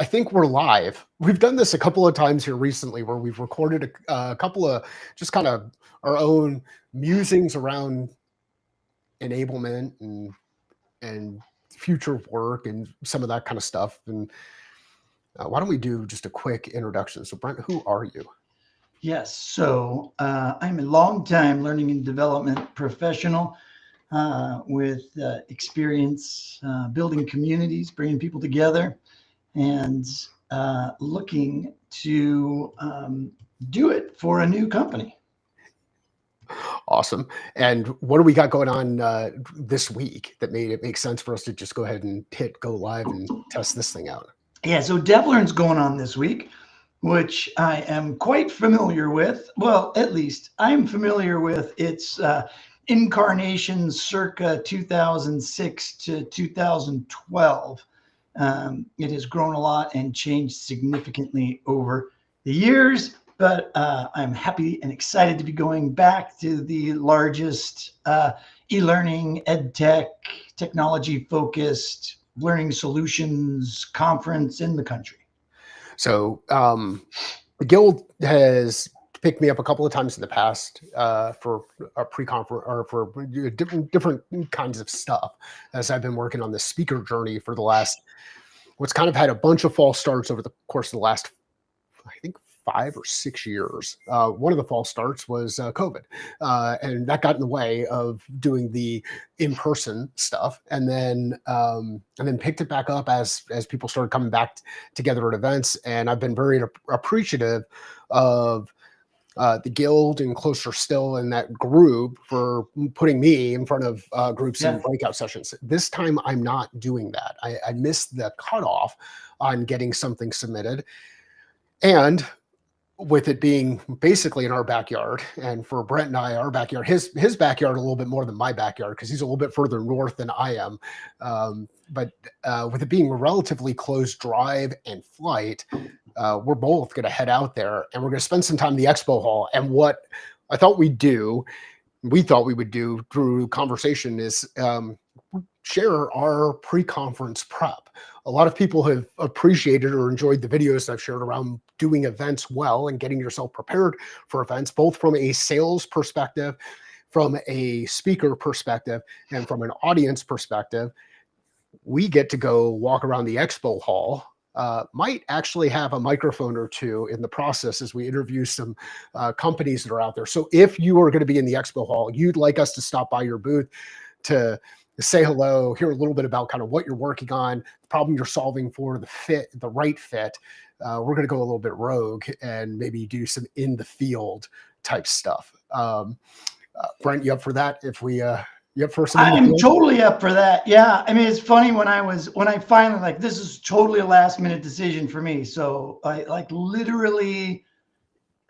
I think we're live. We've done this a couple of times here recently where we've recorded a couple of just kind of our own musings around enablement and future of work and some of that kind of stuff. And why don't we do just a quick introduction? So, Brent, who are you? Yes, so I'm a long-time learning and development professional with experience building communities, bringing people together, and looking to do it for a new company. Awesome. And what do we got going on this week that made it make sense for us to just go ahead and hit go live and test this thing out? Yeah, so DevLearn's going on this week, which I am quite familiar with. Well, at least I'm familiar with its incarnation circa 2006 to 2012. It has grown a lot and changed significantly over the years, but I'm happy and excited to be going back to the largest e-learning, ed tech, technology-focused learning solutions conference in the country. So the Guild has picked me up a couple of times in the past for a pre-conference or for different kinds of stuff as I've been working on this speaker journey for the last, what's kind of had a bunch of false starts over the course of the last, I think, 5 or 6 years. One of the false starts was COVID, and that got in the way of doing the in-person stuff. And then picked it back up as people started coming back together at events. And I've been very appreciative of the Guild and Closer Still in that group for putting me in front of groups and breakout sessions. This time, I'm not doing that. I missed the cutoff on getting something submitted. And with it being basically in our backyard, and for Brent and I, our backyard, his backyard a little bit more than my backyard because he's a little bit further north than I am. But with it being a relatively close drive and flight, we're both going to head out there and we're going to spend some time in the expo hall. And what I thought we would do through conversation is share our pre-conference prep. A lot of people have appreciated or enjoyed the videos I've shared around doing events well and getting yourself prepared for events, both from a sales perspective, from a speaker perspective, and from an audience perspective. We get to go walk around the expo hall. Might actually have a microphone or two in the process as we interview some companies that are out there. So if you are going to be in the expo hall, you'd like us to stop by your booth to say hello, hear a little bit about kind of what you're working on, the problem you're solving for, the right fit. We're going to go a little bit rogue and maybe do some in the field type stuff. Brent, you up for that? If we, you up for some? I'm totally up for that. Yeah. I mean, it's funny when I finally this is totally a last minute decision for me. So I literally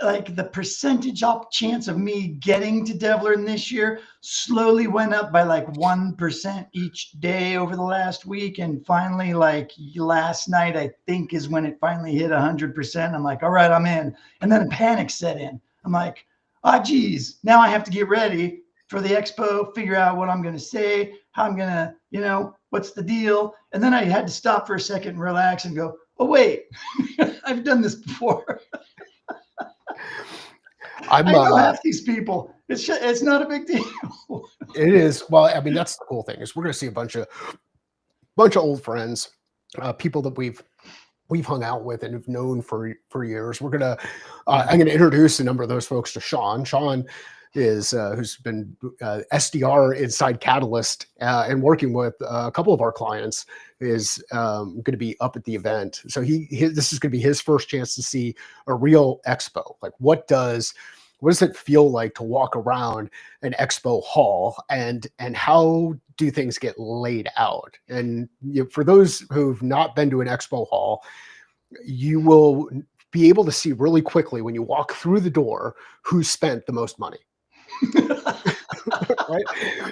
the percentage chance of me getting to DevLearn this year slowly went up by 1% each day over the last week. And finally, last night, I think is when it finally hit 100%. I'm like, all right, I'm in. And then a panic set in. I'm like, geez, now I have to get ready for the expo, figure out what I'm going to say, how I'm going to, what's the deal? And then I had to stop for a second and relax and go, oh, wait, I've done this before. I know half these people. It's not a big deal. It is. Well, I mean, that's the cool thing is we're going to see a bunch of old friends, people that we've hung out with and have known for years. I'm going to introduce a number of those folks to Sean. Sean is who's been SDR inside Catalyst and working with a couple of our clients is going to be up at the event. So this is going to be his first chance to see a real expo. Like what does it feel like to walk around an expo hall and how do things get laid out? And for those who've not been to an expo hall, you will be able to see really quickly when you walk through the door who spent the most money. Right.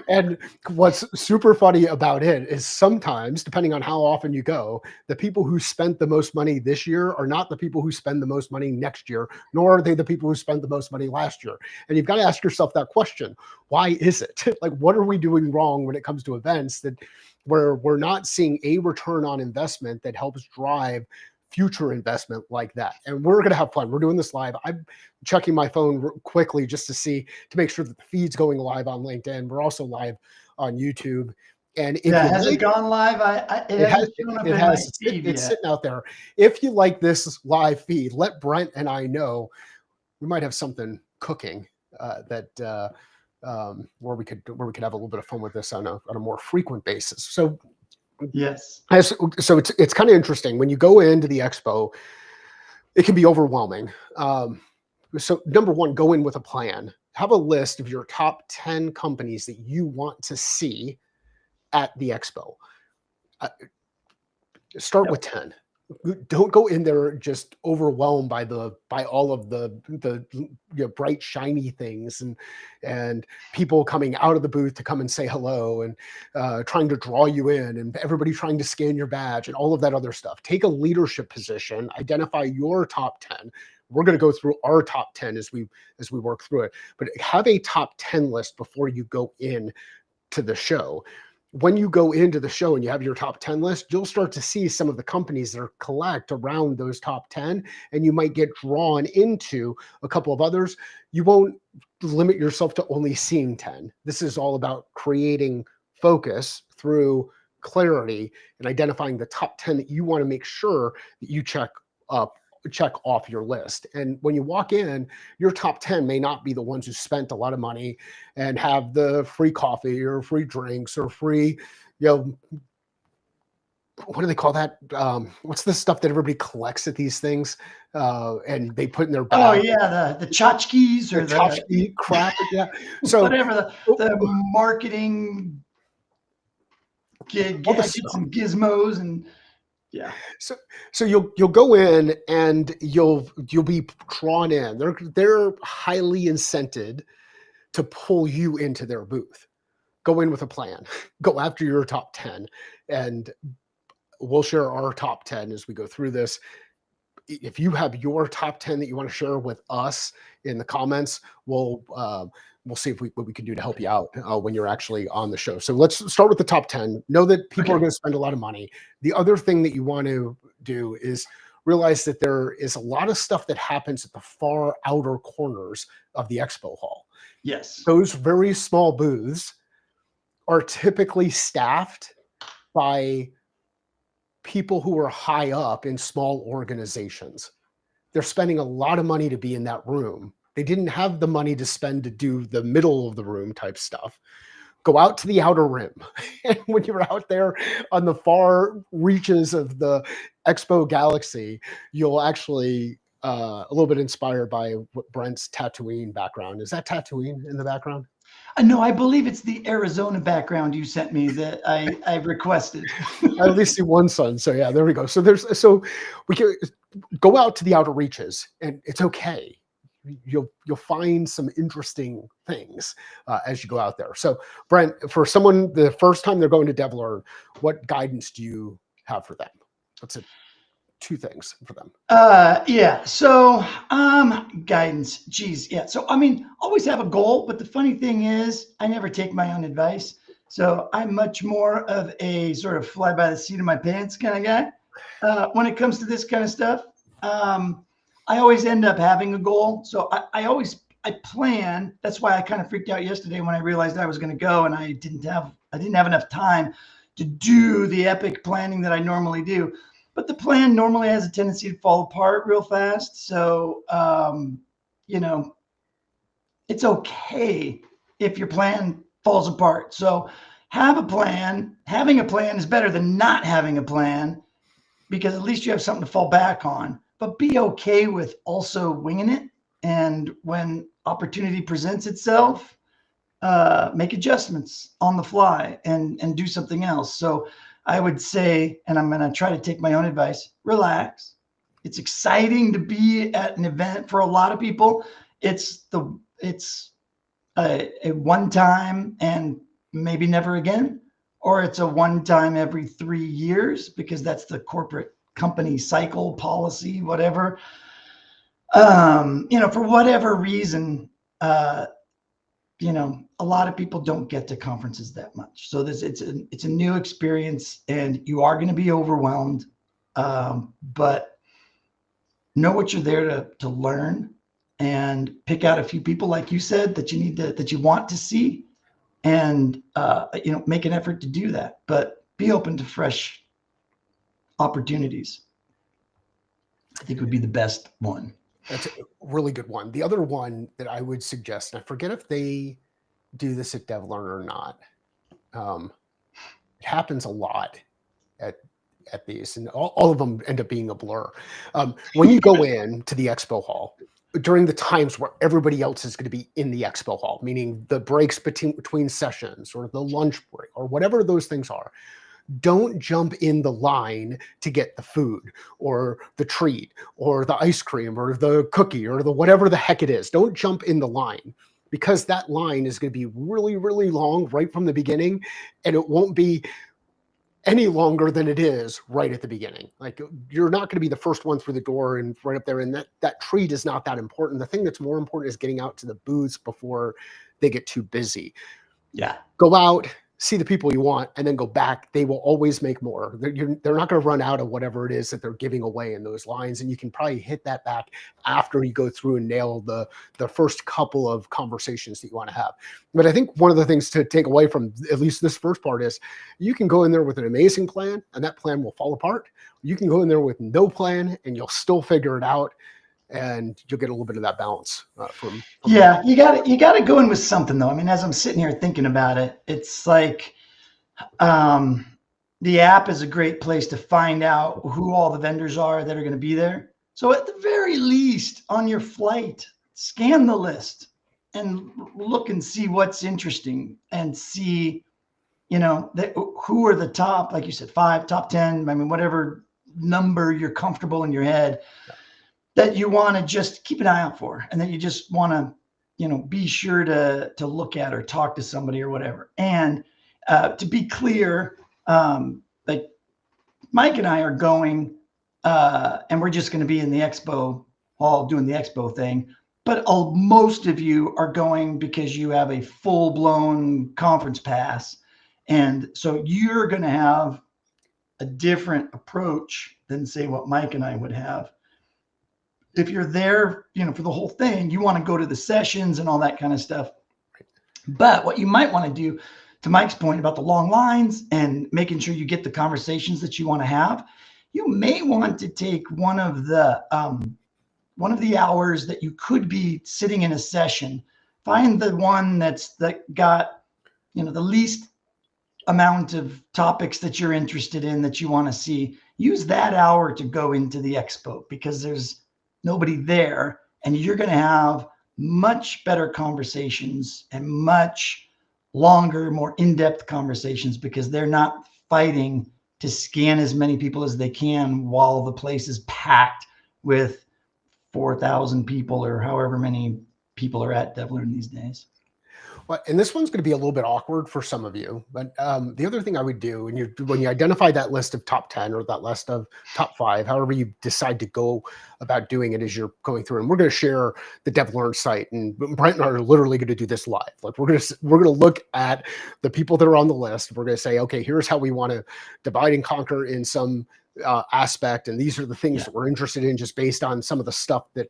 And what's super funny about it is sometimes, depending on how often you go, the people who spent the most money this year are not the people who spend the most money next year, nor are they the people who spent the most money last year. And you've got to ask yourself that question. Why is it? Like, what are we doing wrong when it comes to events where we're not seeing a return on investment that helps drive future investment like that. And we're going to have fun. We're doing this live. I'm checking my phone quickly just to make sure that the feed's going live on LinkedIn. We're also live on YouTube. And if Yeah, you has it like, gone live? It hasn't shown up it in my has, feed it's yet. sitting out there. If you like this live feed, let Brent and I know. We might have something cooking where we could have a little bit of fun with this on a more frequent basis. So Yes. so it's kind of interesting when you go into the expo. It can be overwhelming. So number one, go in with a plan. Have a list of your top 10 companies that you want to see at the expo. Start with 10. Don't go in there just overwhelmed by all of the bright shiny things and people coming out of the booth to come and say hello and trying to draw you in and everybody trying to scan your badge and all of that other stuff. Take a leadership position, identify your top 10. We're going to go through our top 10 as we work through it, but have a top 10 list before you go in to the show. When you go into the show and you have your top 10 list, you'll start to see some of the companies that are collect around those top 10, and you might get drawn into a couple of others. You won't limit yourself to only seeing 10. This is all about creating focus through clarity and identifying the top 10 that you want to make sure that you check off your list. And when you walk in, your top 10 may not be the ones who spent a lot of money and have the free coffee or free drinks or free, what do they call that? What's the stuff that everybody collects at these things and they put in their bag? Oh yeah, the tchotchkes or the tchotchke crap. Yeah. So whatever the marketing gadgets and gizmos and yeah. So you'll go in and you'll be drawn in. They're highly incented to pull you into their booth. Go in with a plan. Go after your top 10, and we'll share our top 10 as we go through this. If you have your top 10 that you want to share with us in the comments, we'll see what we can do to help you out when you're actually on the show. So let's start with the top 10. Know that people are going to spend a lot of money. The other thing that you want to do is realize that there is a lot of stuff that happens at the far outer corners of the expo hall. Yes. Those very small booths are typically staffed by people who are high up in small organizations. They're spending a lot of money to be in that room. They didn't have the money to spend to do the middle of the room type stuff. Go out to the outer rim. And when you're out there on the far reaches of the Expo Galaxy, you'll actually a little bit inspired by Brent's Tatooine background. Is that Tatooine in the background? No, I believe it's the Arizona background you sent me that I requested. I at least see one sun. So yeah, there we go. So we can go out to the outer reaches, and it's okay. You'll find some interesting things as you go out there. So Brent, for someone the first time they're going to DevLearn, what guidance do you have for them? What's it? Two things for them. Yeah. So guidance. Geez. Yeah. So I mean, always have a goal, but the funny thing is I never take my own advice. So I'm much more of a sort of fly by the seat of my pants kind of guy. When it comes to this kind of stuff, I always end up having a goal. So I plan. That's why I kind of freaked out yesterday when I realized I was going to go and I didn't have enough time to do the epic planning that I normally do. But the plan normally has a tendency to fall apart real fast. So, it's okay if your plan falls apart. So have a plan. Having a plan is better than not having a plan because at least you have something to fall back on. But be okay with also winging it. And when opportunity presents itself, make adjustments on the fly and do something else. So I would say, and I'm going to try to take my own advice, relax. It's exciting to be at an event for a lot of people. It's a one time and maybe never again, or it's a one time every 3 years because that's the corporate company cycle policy, whatever. For whatever reason, a lot of people don't get to conferences that much. So it's a new experience and you are going to be overwhelmed. But know what you're there to learn, and pick out a few people, like you said, that you want to see, and make an effort to do that. But be open to fresh opportunities. I think would be the best one. That's a really good one. The other one that I would suggest, and I forget if they do this at DevLearn or not. It happens a lot at these, and all of them end up being a blur. When you go in to the expo hall, during the times where everybody else is going to be in the expo hall, meaning the breaks between sessions or the lunch break or whatever those things are, don't jump in the line to get the food or the treat or the ice cream or the cookie or the whatever the heck it is. Don't jump in the line, because that line is going to be really, really long right from the beginning, and it won't be any longer than it is right at the beginning. Like, you're not going to be the first one through the door and right up there. And that treat is not that important. The thing that's more important is getting out to the booths before they get too busy. Yeah. Go out, see the people you want, and then go back. They will always make more. They're not going to run out of whatever it is that they're giving away in those lines. And you can probably hit that back after you go through and nail the first couple of conversations that you want to have. But I think one of the things to take away from at least this first part is, you can go in there with an amazing plan and that plan will fall apart. You can go in there with no plan and you'll still figure it out, and you'll get a little bit of that balance from Yeah, you got to go in with something, though. I mean, as I'm sitting here thinking about it, it's like the app is a great place to find out who all the vendors are that are going to be there. So at the very least, on your flight, scan the list and look and see what's interesting, and see, who are the top, like you said, 5, top 10. I mean, whatever number you're comfortable in your head that you want to just keep an eye out for, and that you just want to, be sure to look at or talk to somebody or whatever. And to be clear, like Mike and I are going, and we're just going to be in the expo hall doing the expo thing. But most of you are going because you have a full-blown conference pass. And so you're going to have a different approach than, say, what Mike and I would have. If you're there, for the whole thing, you want to go to the sessions and all that kind of stuff. But what you might want to do, to Mike's point about the long lines and making sure you get the conversations that you want to have, you may want to take one of the hours that you could be sitting in a session, find the one that got, the least amount of topics that you're interested in, that you want to see. Use that hour to go into the expo, because there's nobody there, and you're going to have much better conversations and much longer, more in-depth conversations, because they're not fighting to scan as many people as they can while the place is packed with 4,000 people or however many people are at DevLearn these days. Well, and this one's going to be a little bit awkward for some of you, but the other thing I would do when you identify that list of top 10 or that list of top 5, however you decide to go about doing it as you're going through, and we're going to share the DevLearn site, and Brent and I are literally going to do this live. Like, we're going to look at the people that are on the list. We're going to say, okay, here's how we want to divide and conquer in some aspect, and these are the things that we're interested in, just based on some of the stuff that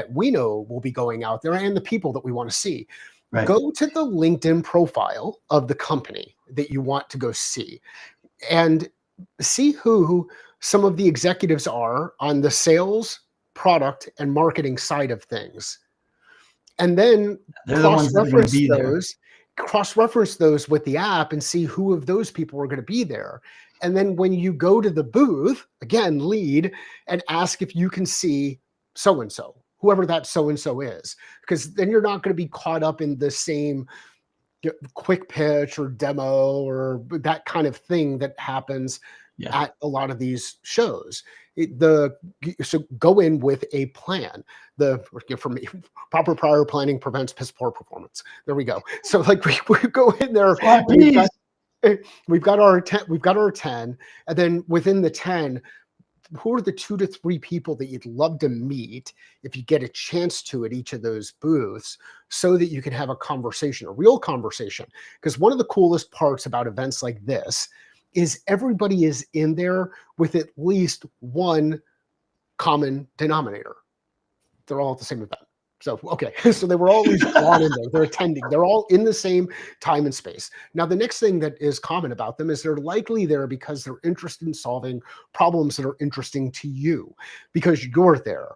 we know will be going out there and the people that we want to see. Right. Go to the LinkedIn profile of the company that you want to go see, and see who some of the executives are on the sales, product, and marketing side of things. And then cross-reference those with the app and see who of those people are going to be there. And then when you go to the booth, again, lead and ask if you can see so-and-so, whoever that so-and-so is, because then you're not going to be caught up in the same quick pitch or demo or that kind of thing that happens at a lot of these shows. So go in with a plan. For me, proper prior planning prevents piss poor performance. There we go. So like we go in there, we've got our 10, and then within the 10, who are the 2 to 3 people that you'd love to meet if you get a chance to at each of those booths, so that you can have a conversation, a real conversation? Because one of the coolest parts about events like this is everybody is in there with at least one common denominator. They're all at the same event. So, okay. So they were all at least drawn in there. They're attending. They're all in the same time and space. Now, the next thing that is common about them is they're likely there because they're interested in solving problems that are interesting to you because you're there.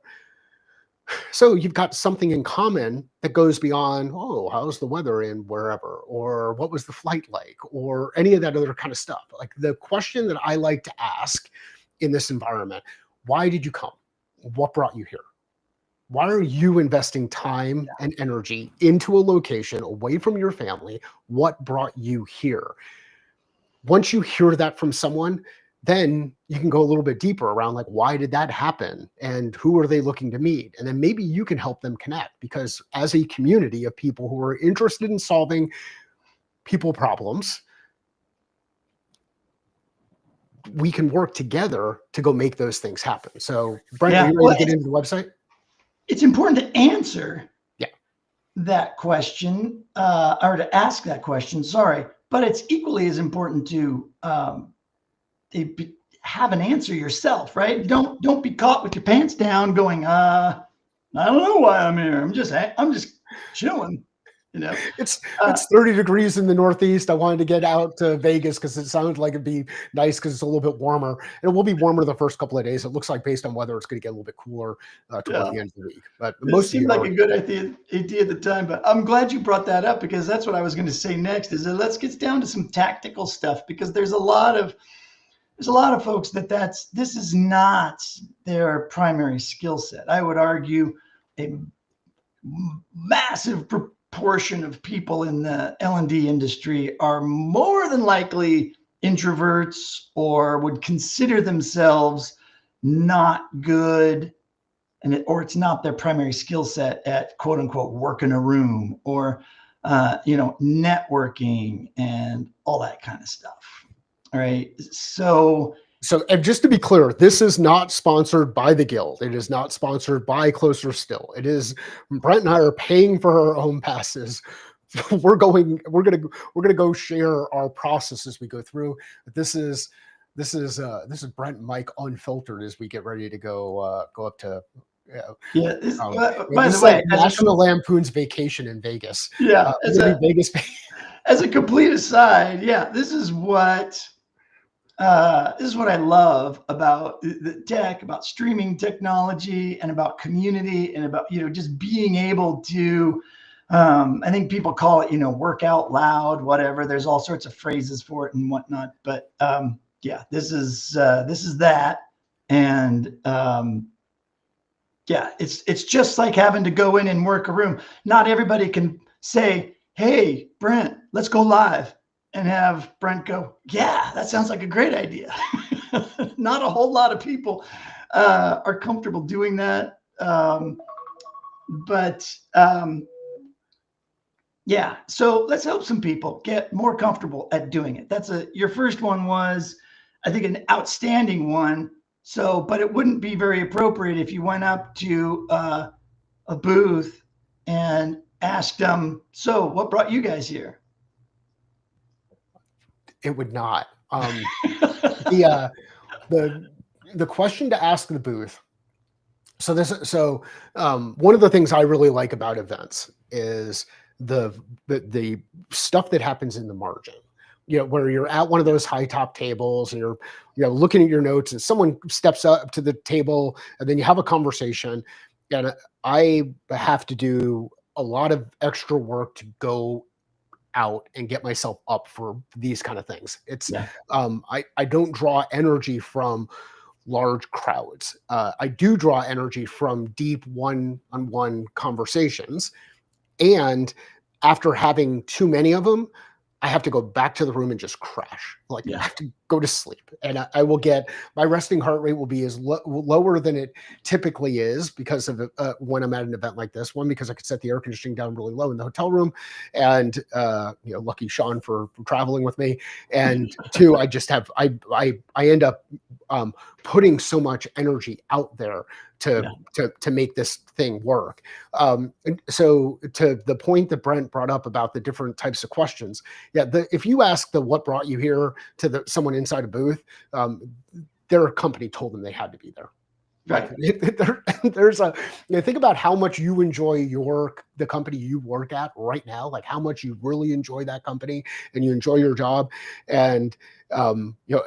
So you've got something in common that goes beyond, oh, how's the weather in wherever, or what was the flight like, or any of that other kind of stuff. Like the question that I like to ask in this environment, why did you come? What brought you here? Why are you investing time and energy into a location away from your family? What brought you here? Once you hear that from someone, then you can go a little bit deeper around like, why did that happen? And who are they looking to meet? And then maybe you can help them connect, because as a community of people who are interested in solving people problems, we can work together to go make those things happen. So Brent, are you ready to get into the website? It's important to answer Yeah. that question, or to ask that question, sorry, but it's equally as important to have an answer yourself, right? Don't be caught with your pants down going, I don't know why I'm here. I'm just chilling. You know, it's 30 degrees in the Northeast. I wanted to get out to Vegas because it sounded like it'd be nice because it's a little bit warmer. And it will be warmer the first couple of days. It looks like based on weather, it's going to get a little bit cooler toward the end of the week. But most seemed like a good idea at the time. But I'm glad you brought that up, because that's what I was going to say next. Is that let's get down to some tactical stuff, because there's a lot of folks this is not their primary skill set. I would argue a massive proportion of people in the L&D industry are more than likely introverts, or would consider themselves not good, or it's not their primary skill set at quote unquote work in a room, or networking and all that kind of stuff. All right. So and just to be clear, this is not sponsored by the Guild. It is not sponsored by Closer Still. It is Brent and I are paying for our own passes. We're gonna go share our process as we go through. But this is Brent and Mike unfiltered as we get ready to go up to by the way, National Lampoon's Vacation in Vegas. Vegas. As a complete aside, this is what I love about the tech, about streaming technology, and about community, and about just being able to. I think people call it work out loud, whatever. There's all sorts of phrases for it and whatnot, but this is that, and it's just like having to go in and work a room. Not everybody can say, "Hey, Brent, let's go live," and have Brent go, "Yeah, that sounds like a great idea." Not a whole lot of people are comfortable doing that. So let's help some people get more comfortable at doing it. Your first one was, I think, an outstanding one. So, but it wouldn't be very appropriate if you went up to a booth and asked them, "So what brought you guys here?" It would not. The question to ask the booth. So one of the things I really like about events is the stuff that happens in the margin. Where you're at one of those high top tables and you're looking at your notes, and someone steps up to the table, and then you have a conversation. And I have to do a lot of extra work to go out and get myself up for these kind of things. I don't draw energy from large crowds. I do draw energy from deep one-on-one conversations. And after having too many of them, I have to go back to the room and just crash. I have to go to sleep, and I will get, my resting heart rate will be as lower than it typically is because of when I'm at an event like this. One, because I could set the air conditioning down really low in the hotel room, and lucky Sean for traveling with me. And two, I just have I end up putting so much energy out there to make this thing work. And so to the point that Brent brought up about the different types of questions, if you ask what brought you here to someone inside a booth, their company told them they had to be there. Like Right. there's a, think about how much you enjoy the company you work at right now, like how much you really enjoy that company and you enjoy your job. And, you know,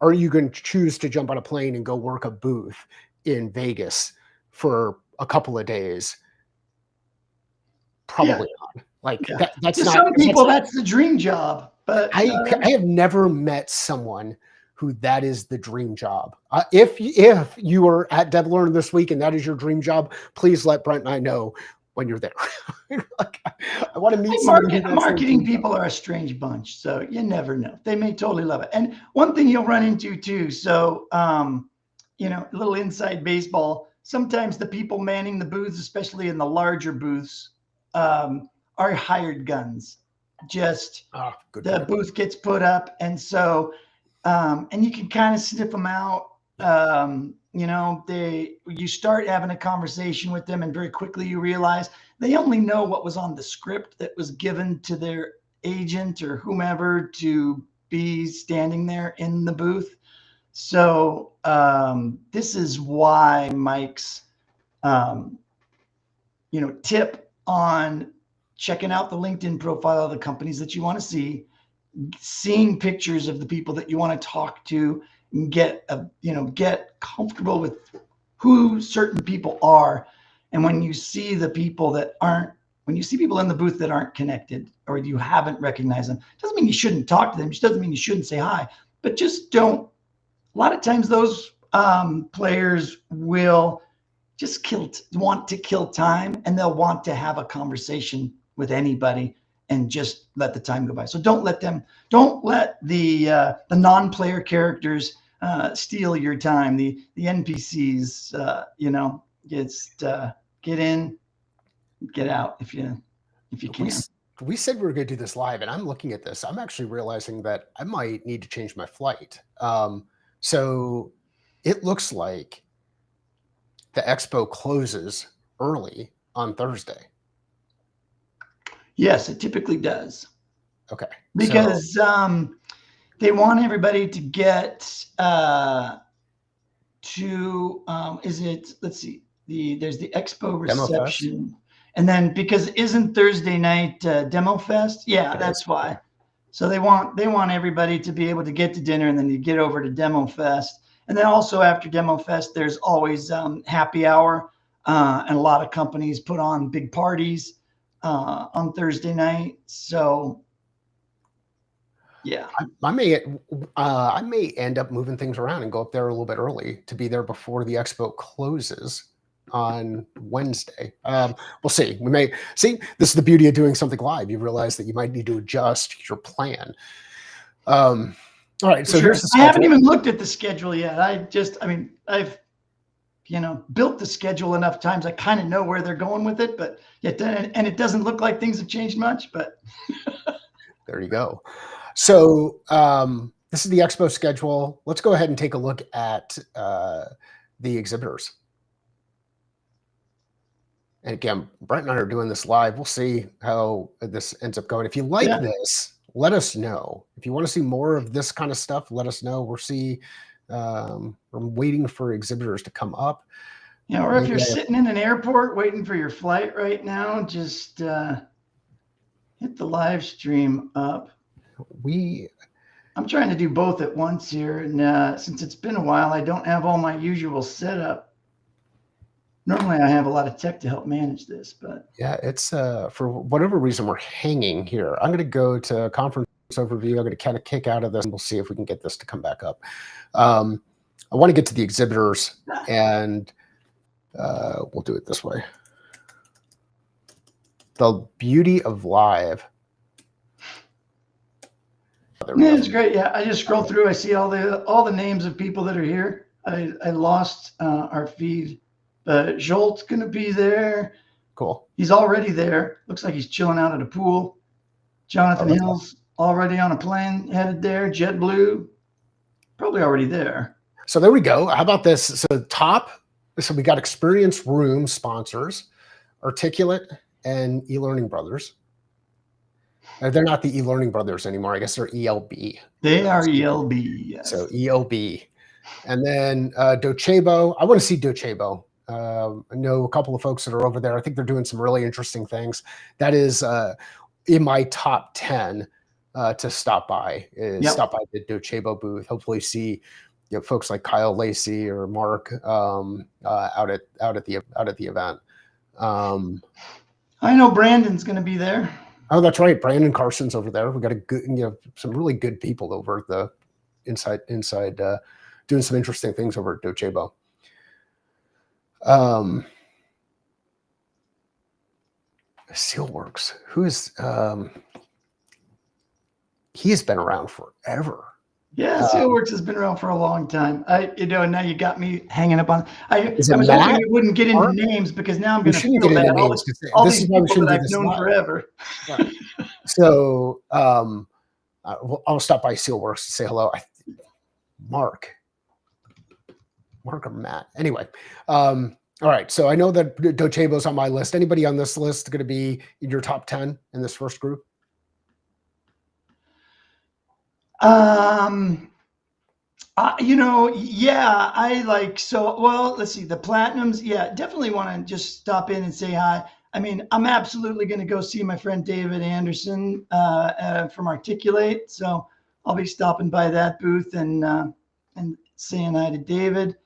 are you going to choose to jump on a plane and go work a booth in Vegas for a couple of days? Yeah. Probably not. Like Yeah. that's To not, some people, that's the dream job. But I have never met someone who that is the dream job. If you are at DevLearn this week and that is your dream job, please let Brent and I know when you're there. Like, I want to meet somebody who that's their marketing dream job. people are a strange bunch, so you never know. They may totally love it. And one thing you'll run into too. So, a little inside baseball. Sometimes the people manning the booths, especially in the larger booths, are hired guns. Just Ah, good the point. booth gets put up, and so and you can kind of sniff them out. You start having a conversation with them, and very quickly you realize they only know what was on the script that was given to their agent or whomever to be standing there in the booth. So this is why Mike's tip on checking out the LinkedIn profile of the companies that you want to see, seeing pictures of the people that you want to talk to, and get comfortable with who certain people are. And when you see people in the booth that aren't connected or you haven't recognized them, doesn't mean you shouldn't talk to them. It doesn't mean you shouldn't say hi, but just don't. A lot of times those players will just want to kill time, and they'll want to have a conversation with anybody and just let the time go by. So don't let the non-player characters steal your time. The NPCs, just get in, get out if you We can. we said we were going to do this live, and I'm looking at this. I'm actually realizing that I might need to change my flight. So it looks like the expo closes early on Thursday. Yes, it typically does. Okay. Because they want everybody to get let's see, there's the expo Demo Fest. reception, and then because isn't Thursday night Demo Fest? Yeah, It that's is. why. So they want everybody to be able to get to dinner and then you get over to Demo Fest. And then also after Demo Fest, there's always happy hour, and a lot of companies put on big parties on Thursday night. So yeah. I may end up moving things around and go up there a little bit early to be there before the expo closes on Wednesday. We'll see. We may see. This is the beauty of doing something live. You realize that you might need to adjust your plan. All right. So Sure. here's the I haven't schedule. even looked at the schedule yet. I've built the schedule enough times. I kind of know where they're going with it, but yet, and it doesn't look like things have changed much, but There you go. So this is the expo schedule. Let's go ahead and take a look at the exhibitors. And again, Brent and I are doing this live. We'll see how this ends up going. If you like this, let us know. If you want to see more of this kind of stuff, let us know. We're waiting for exhibitors to come up. or if you're sitting in an airport waiting for your flight right now, just hit the live stream up. I'm trying to do both at once here, and since it's been a while, I don't have all my usual setup. Normally, I have a lot of tech to help manage this, but yeah, it's for whatever reason we're hanging here. I'm going to go to conference overview. I'm going to kind of kick out of this, and we'll see if we can get this to come back up. I want to get to the exhibitors, and we'll do it this way. The beauty of live. Yeah, it's great. Yeah, I just scroll through. I see all the names of people that are here. I lost our feed, but Jolt's going to be there. Cool. He's already there. Looks like he's chilling out at a pool. Jonathan Hill's already on a plane headed there. JetBlue, probably already there. So there we go. How about this? So top, so we got Experience Room sponsors, Articulate and eLearning Brothers. They're not the eLearning Brothers anymore. I guess they're ELB. They are ELB. Yes. So ELB. And then Docebo. I want to see Docebo. I know a couple of folks that are over there. I think they're doing some really interesting things. That is in my top 10 to stop by. Yep. Stop by the Docebo booth. Hopefully see folks like Kyle Lacey or Mark out at the event. I know Brandon's going to be there. Oh, that's right. Brandon Carson's over there. We got a good, some really good people over at the inside, doing some interesting things over at Docebo. Steelworks, who is, he has been around forever. Yeah, Steelworks has been around for a long time. Now you got me hanging up on. I was hoping Matt? you wouldn't get into names because now I'm going to feel get into bad. names All this these is why we people shouldn't that do I've this known live. forever. Right. So I'll stop by Steelworks to say hello. Mark or Matt. Anyway, all right. So I know that Docebo's on my list. Anybody on this list going to be in your top 10 in this first group? Yeah, I like, so, well, let's see, the Platinums. Yeah, definitely want to just stop in and say hi. I mean, I'm absolutely going to go see my friend David Anderson from Articulate. So I'll be stopping by that booth and saying hi to David.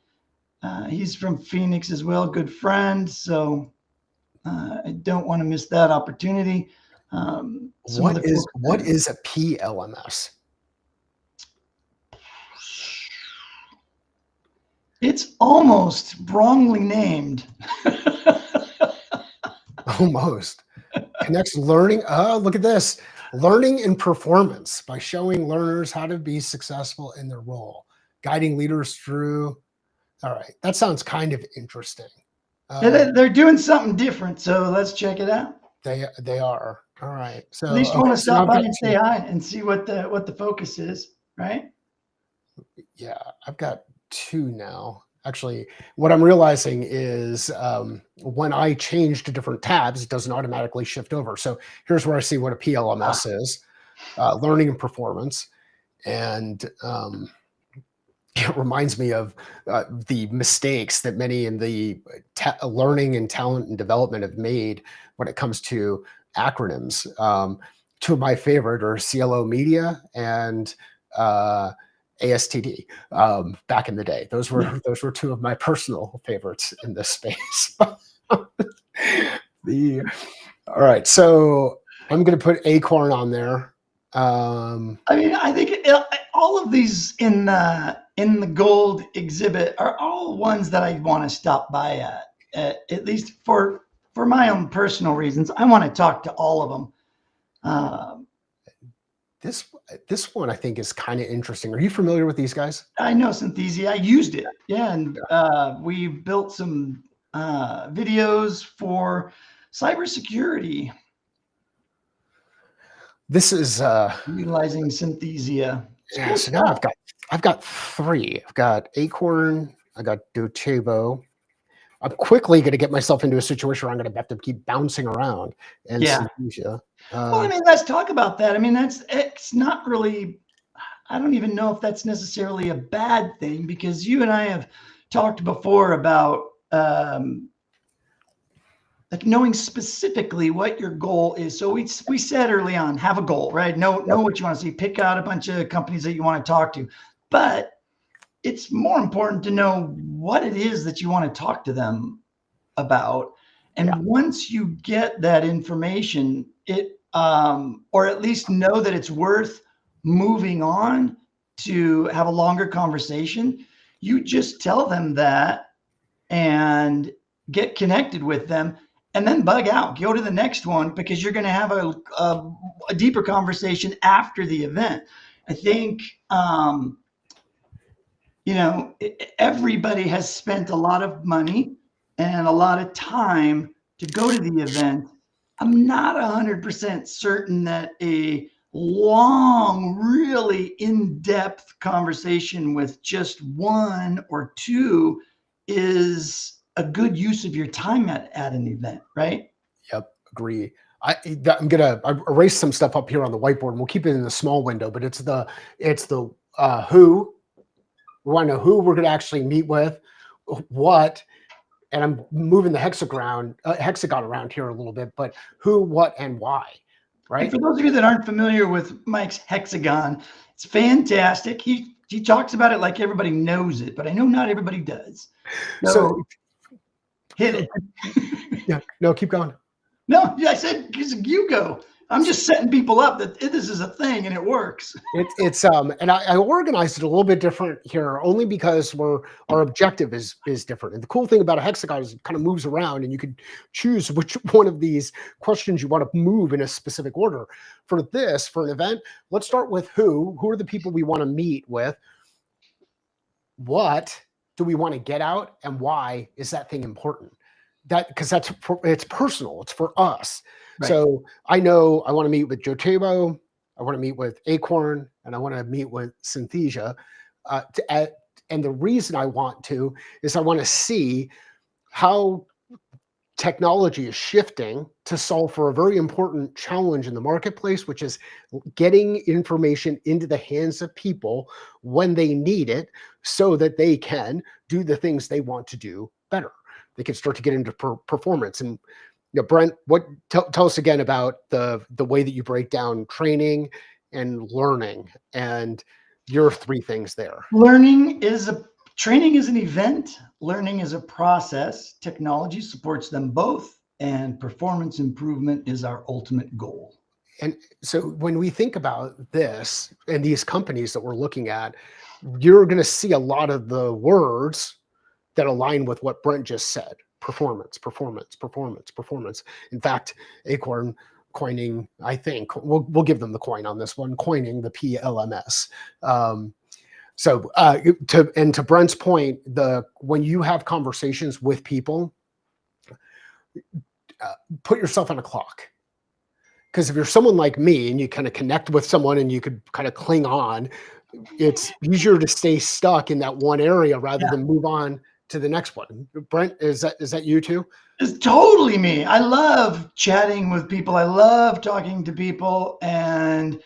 He's from Phoenix as well, good friend. So I don't want to miss that opportunity. What is a PLMS? It's almost wrongly named. Almost. Connects learning. Oh, look at this. Learning and performance by showing learners how to be successful in their role, guiding leaders through. All right. That sounds kind of interesting. They're doing something different, so let's check it out. They are. All right. So at least want to stop by and say hi and see what the focus is, right? Yeah, I've got 2 now. Actually, what I'm realizing is when I change to different tabs, it doesn't automatically shift over. So here's where I see what a PLMS is, learning and performance. And it reminds me of the mistakes that many in the learning and talent and development have made when it comes to acronyms. 2 of my favorite are CLO Media and A.S.T.D. Back in the day. Those were 2 of my personal favorites in this space. All right, so I'm going to put Acorn on there. I mean, I think all of these in the gold exhibit are all ones that I want to stop by at least for my own personal reasons. I want to talk to all of them. This one I think is kind of interesting. Are you familiar with these guys? I know Synthesia. I used it. Yeah, and we built some videos for cybersecurity. This is utilizing Synthesia. Yeah, so now I've got 3. I've got Acorn, I got Docebo. I'm quickly going to get myself into a situation where I'm going to have to keep bouncing around. And Synthesia. Well, I mean, let's talk about that. I mean, it's not really, I don't even know if that's necessarily a bad thing, because you and I have talked before about like knowing specifically what your goal is. So we said early on, have a goal, right? Know what you want to see, pick out a bunch of companies that you want to talk to, but it's more important to know what it is that you want to talk to them about. And once you get that information, or at least know that it's worth moving on to have a longer conversation, you just tell them that and get connected with them, and then bug out, go to the next one, because you're going to have a deeper conversation after the event. I think, everybody has spent a lot of money and a lot of time to go to the event. I'm not 100% certain that a long, really in-depth conversation with just 1 or 2 is a good use of your time at an event, right? Yep, agree. I'm gonna erase some stuff up here on the whiteboard, and we'll keep it in the small window. But it's the who, We want to know who we're going to actually meet with, what, and I'm moving the hexagon around here a little bit, but who, what, and why, And right? for those of you that aren't familiar with Mike's hexagon, it's fantastic. He talks about it like everybody knows it, but I know not everybody does. So, So hit it. yeah, no, keep going. No, I said you go. I'm just setting people up that this is a thing and it works. It's and I organized it a little bit different here only because our objective is different. And the cool thing about a hexagon is it kind of moves around and you can choose which one of these questions you want to move in a specific order. For an event, let's start with who are the people we want to meet with, what do we want to get out, and why is that thing important? That because it's personal, it's for us. Right. So I know I want to meet with Jotebo, I want to meet with Acorn, and I want to meet with Synthesia. And the reason I want to is I want to see how technology is shifting to solve for a very important challenge in the marketplace, which is getting information into the hands of people when they need it so that they can do the things they want to do better. They can start to get into performance. And Brent, tell us again about the way that you break down training and learning and your three things there. Training is an event, learning is a process, technology supports them both, and performance improvement is our ultimate goal. And so when we think about this and these companies that we're looking at, you're going to see a lot of the words that align with what Brent just said. Performance, performance, performance, performance. In fact, Acorn coining, I think, we'll give them the coin on this one, coining the PLMS. So to Brent's point, when you have conversations with people, put yourself on a clock. Because if you're someone like me and you kind of connect with someone and you could kind of cling on, it's easier to stay stuck in that one area rather than move on to the next one. Brent, is that you too? It's totally me. I love chatting with people. I love talking to people. And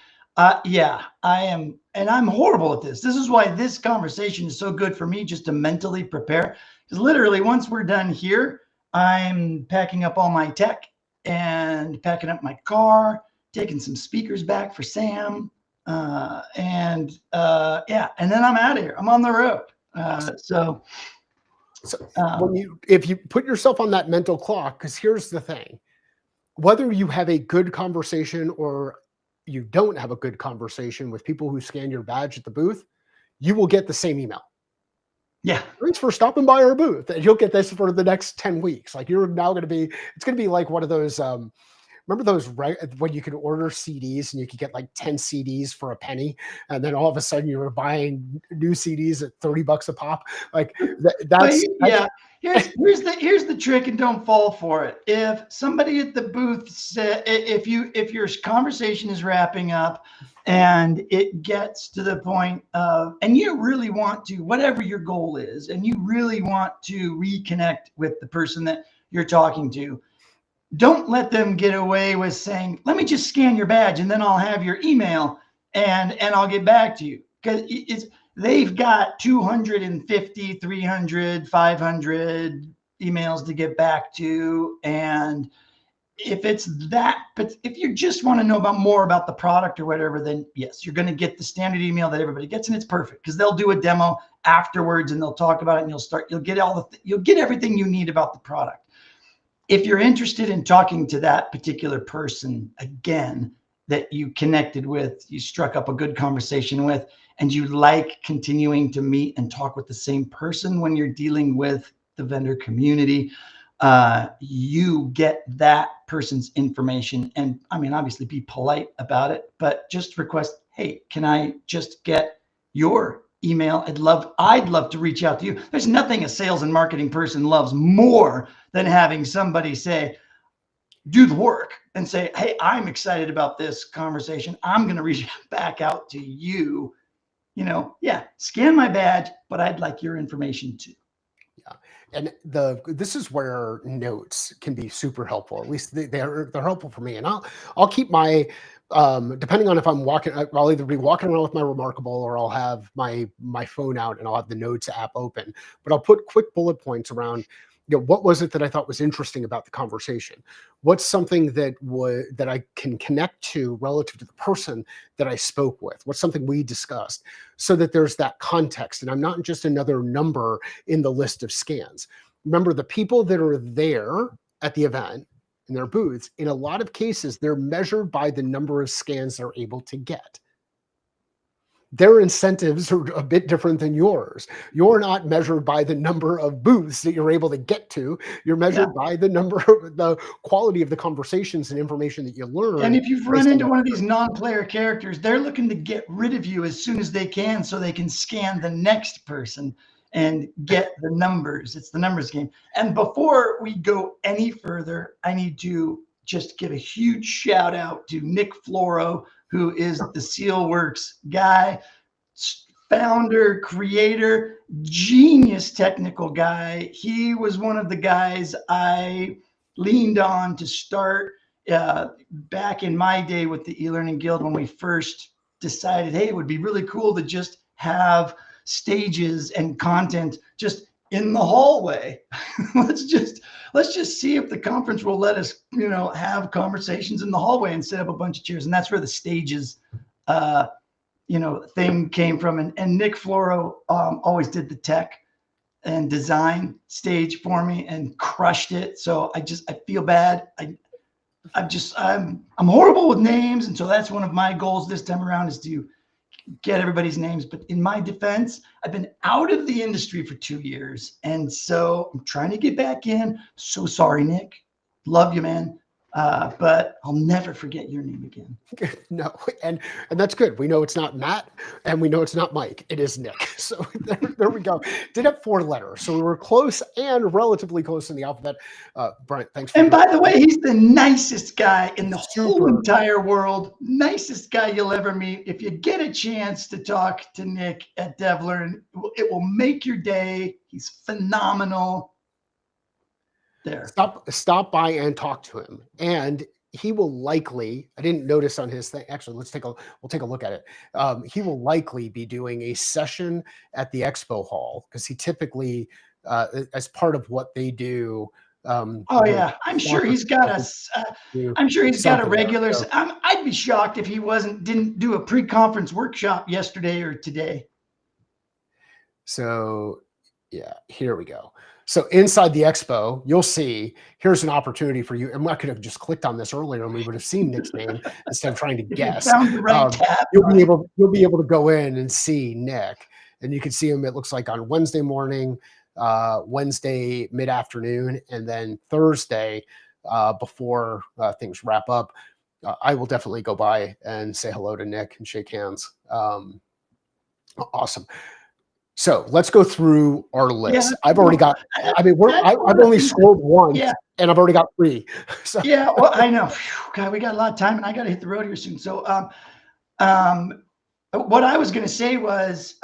yeah, I am. And I'm horrible at this. This is why this conversation is so good for me, just to mentally prepare. Because literally, once we're done here, I'm packing up all my tech and packing up my car, taking some speakers back for Sam. Yeah, and then I'm out of here. I'm on the road. Awesome. So if you put yourself on that mental clock, because here's the thing, whether you have a good conversation or you don't have a good conversation with people who scan your badge at the booth, you will get the same email. Yeah. Thanks for stopping by our booth. And you'll get this for the next 10 weeks. Like it's going to be like one of those, remember those when you could order CDs and you could get like 10 CDs for a penny, and then all of a sudden you were buying new CDs at $30 a pop. Like that's yeah. Here's the trick, and don't fall for it. If somebody at the booth said, if your conversation is wrapping up and it gets to the point of, and you really want to, whatever your goal is, and you really want to reconnect with the person that you're talking to, don't let them get away with saying, let me just scan your badge and then I'll have your email and I'll get back to you. Because they've got 250, 300, 500 emails to get back to. And if it's that, but if you just want to know more about the product or whatever, then yes, you're going to get the standard email that everybody gets, and it's perfect because they'll do a demo afterwards and they'll talk about it, and you'll get everything you need about the product. If you're interested in talking to that particular person again that you connected with, you struck up a good conversation with, and you like continuing to meet and talk with the same person when you're dealing with the vendor community, you get that person's information. And I mean, obviously be polite about it, but just request, hey, can I just get your email? I'd love to reach out to you. There's nothing a sales and marketing person loves more than having somebody say, do the work and say, hey, I'm excited about this conversation. I'm going to reach back out to you. Scan my badge, but I'd like your information too. Yeah. And this is where notes can be super helpful. At least they're helpful for me. And I'll keep my depending on if I'm walking, I'll either be walking around with my Remarkable, or I'll have my phone out and I'll have the Notes app open. But I'll put quick bullet points around, what was it that I thought was interesting about the conversation? What's something that I can connect to relative to the person that I spoke with? What's something we discussed? So that there's that context, and I'm not just another number in the list of scans. Remember, the people that are there at the event in their booths, in a lot of cases, they're measured by the number of scans they're able to get. Their incentives are a bit different than yours. You're not measured by the number of booths that you're able to get to. You're measured by the number of the quality of the conversations and information that you learn. And if you've run into one of these non-player characters, they're looking to get rid of you as soon as they can so they can scan the next person and get the numbers. It's the numbers game. And before we go any further, I need to just give a huge shout out to Nick Floro, who is the SealWorks guy, founder, creator, genius technical guy. He was one of the guys I leaned on to start back in my day with the e-learning guild, when we first decided, hey, it would be really cool to just have stages and content just in the hallway. let's just see if the conference will let us, have conversations in the hallway and set up a bunch of chairs. And that's where the stages, thing came from. And Nick Floro always did the tech and design stage for me and crushed it. So I feel bad. I'm horrible with names. And so that's one of my goals this time around, is to get everybody's names. But in my defense, I've been out of the industry for 2 years. And so I'm trying to get back in. So sorry, Nick. Love you, man. But I'll never forget your name again. No, and that's good. We know it's not Matt, and we know it's not Mike. It is Nick. So there we go. Did have 4 letters, so we were close and relatively close in the alphabet. Brent, thanks for. And by the way, he's the nicest guy in the whole entire world. Nicest guy you'll ever meet. If you get a chance to talk to Nick at DevLearn, it will make your day. He's phenomenal. There. Stop by and talk to him, and he will likely, I didn't notice on his thing, actually, we'll take a look at it. He will likely be doing a session at the expo hall, because he typically, as part of what they do. I'm sure he's got a regular. So. I'd be shocked if he didn't do a pre-conference workshop yesterday or today. So yeah, here we go. So inside the expo, you'll see, here's an opportunity for you. And I could have just clicked on this earlier and we would have seen Nick's name instead of trying to guess. You found the right tab, you'll be able to go in and see Nick, and you can see him, it looks like, on Wednesday morning, Wednesday mid-afternoon, and then Thursday before things wrap up. I will definitely go by and say hello to Nick and shake hands. Awesome. So let's go through our list. Yeah, I've already got, I've only scored one, and I've already got 3. So. Yeah, well, I know. God, we got a lot of time, and I got to hit the road here soon. So what I was going to say was,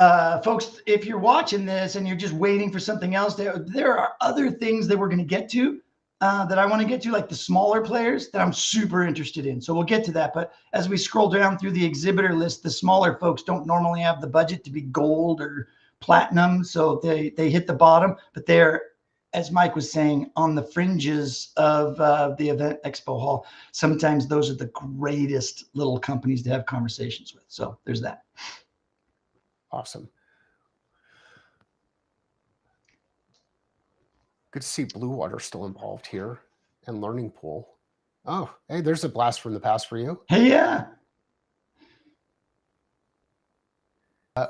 folks, if you're watching this and you're just waiting for something else, there are other things that we're going to get to that I want to get to, like the smaller players that I'm super interested in. So we'll get to that. But as we scroll down through the exhibitor list, the smaller folks don't normally have the budget to be gold or platinum, so they hit the bottom, but they're, as Mike was saying, on the fringes of the event expo hall. Sometimes those are the greatest little companies to have conversations with. So there's that. Awesome. Good to see Blue Water still involved here, and Learning Pool. Oh, hey, there's a blast from the past for you. Hey, yeah.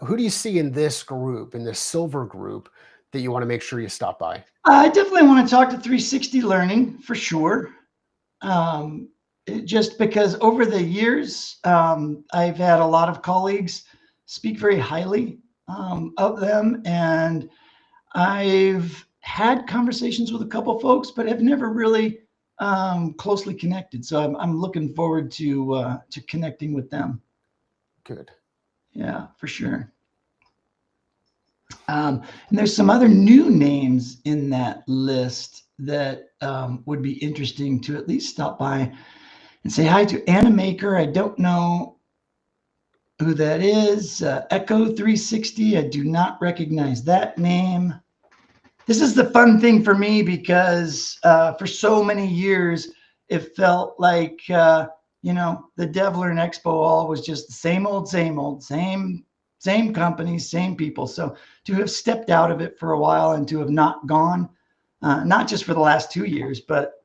Who do you see in this group, in this silver group, that you want to make sure you stop by? I definitely want to talk to 360 Learning for sure. Just because over the years, I've had a lot of colleagues speak very highly of them. And I've had conversations with a couple folks, but have never really closely connected. So I'm looking forward to connecting with them. Good. Yeah, for sure. And there's some other new names in that list that would be interesting to at least stop by and say hi to. Animaker, I don't know who that is. Echo 360, I do not recognize that name. This is the fun thing for me because for so many years, it felt like, the DevLearn Expo all was just the same old, same companies, same people. So to have stepped out of it for a while and to have not gone, not just for the last 2 years, but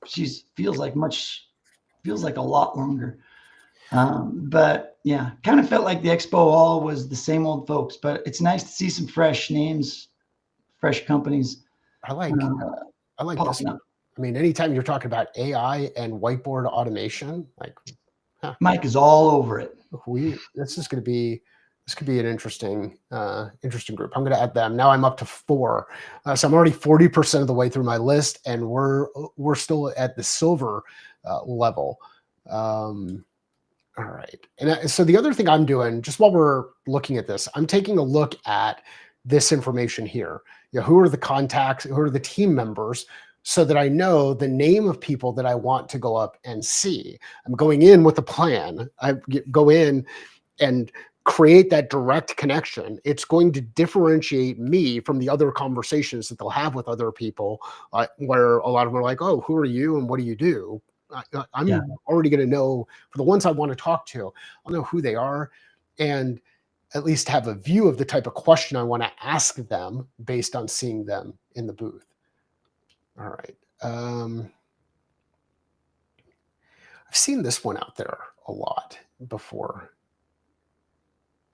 feels like a lot longer. But yeah, kind of felt like the expo all was the same old folks, but it's nice to see some fresh names, fresh companies I like this popping one. up. I mean, anytime you're talking about AI and whiteboard automation, like Mike is all over it. this could be an interesting group. I'm going to add them. Now I'm up to 4. So I'm already 40% of the way through my list, and we're still at the silver level. All right. And so the other thing I'm doing, just while we're looking at this, I'm taking a look at this information here. Who are the contacts? Who are the team members? So that I know the name of people that I want to go up and see. I'm going in with a plan. I go in and create that direct connection. It's going to differentiate me from the other conversations that they'll have with other people, where a lot of them are like, oh, who are you and what do you do? I'm already going to know, for the ones I want to talk to, I'll know who they are and at least have a view of the type of question I want to ask them based on seeing them in the booth. All right. I've seen this one out there a lot before.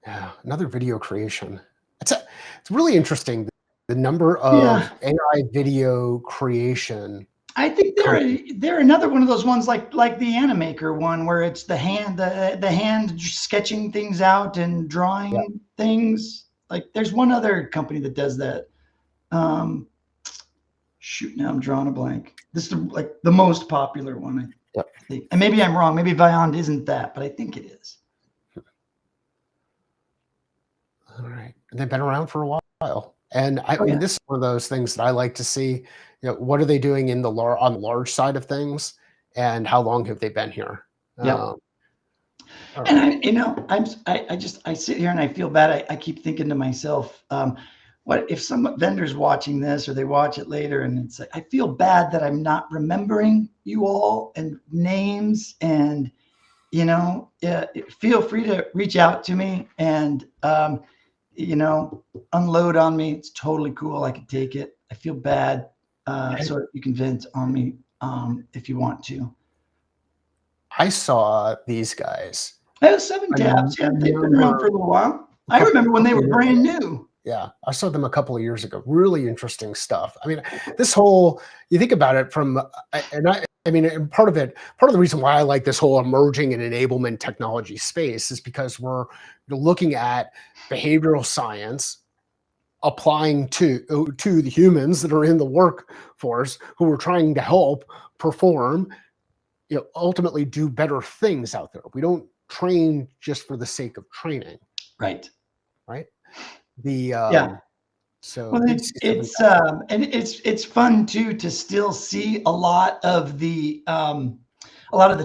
Yeah, another video creation. It's really interesting, the number of AI video creation. I think they're another one of those ones like the Animaker one where it's the hand sketching things out and drawing things. Like there's one other company that does that. Shoot, now I'm drawing a blank. This is like the most popular one, I think. And maybe I'm wrong. Maybe Vyond isn't that, but I think it is. All right. They've been around for a while. And I mean, this is one of those things that I like to see. What are they doing on the large side of things, and how long have they been here? Yeah. And I sit here and I feel bad. I keep thinking to myself, what if some vendor's watching this or they watch it later, and it's like, I feel bad that I'm not remembering you all and names, and feel free to reach out to me and unload on me. It's totally cool. I can take it. I feel bad. So you can vent on me if you want to. I saw these guys. I have 7-Taps. Yeah, they've been around for a little while. I remember when they were brand new. Yeah, I saw them a couple of years ago. Really interesting stuff. I mean, this whole, you think about it from, I mean, part of the reason why I like this whole emerging and enablement technology space is because we're looking at behavioral science applying to the humans that are in the workforce who are trying to help perform, ultimately do better things out there. We don't train just for the sake of training. Right. So well, it's fun too to still see a lot of the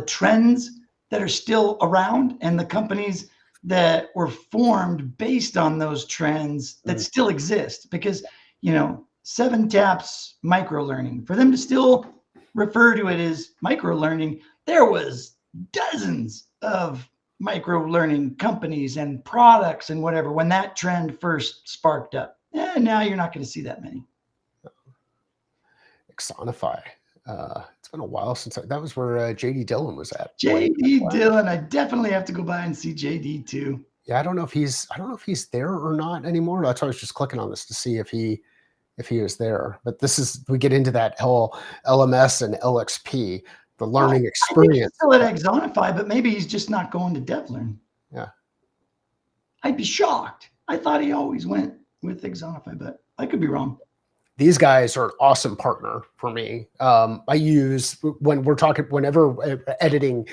trends that are still around, and the companies that were formed based on those trends that still exist, because 7-Taps micro learning, for them to still refer to it as micro learning, there was dozens of micro learning companies and products and whatever when that trend first sparked up. Now you're not going to see that many. Axonify. It's been a while since that was where JD Dillon was at. JD Dillon. I definitely have to go by and see JD too. Yeah, I don't know if he's there or not anymore. That's why I was just clicking on this to see if he is there. But we get into that whole LMS and LXP, the learning experience. I think he's still at Axonify, but maybe he's just not going to DevLearn. Yeah. I'd be shocked. I thought he always went with Axonify, but I could be wrong. These guys are an awesome partner for me. I use, whenever editing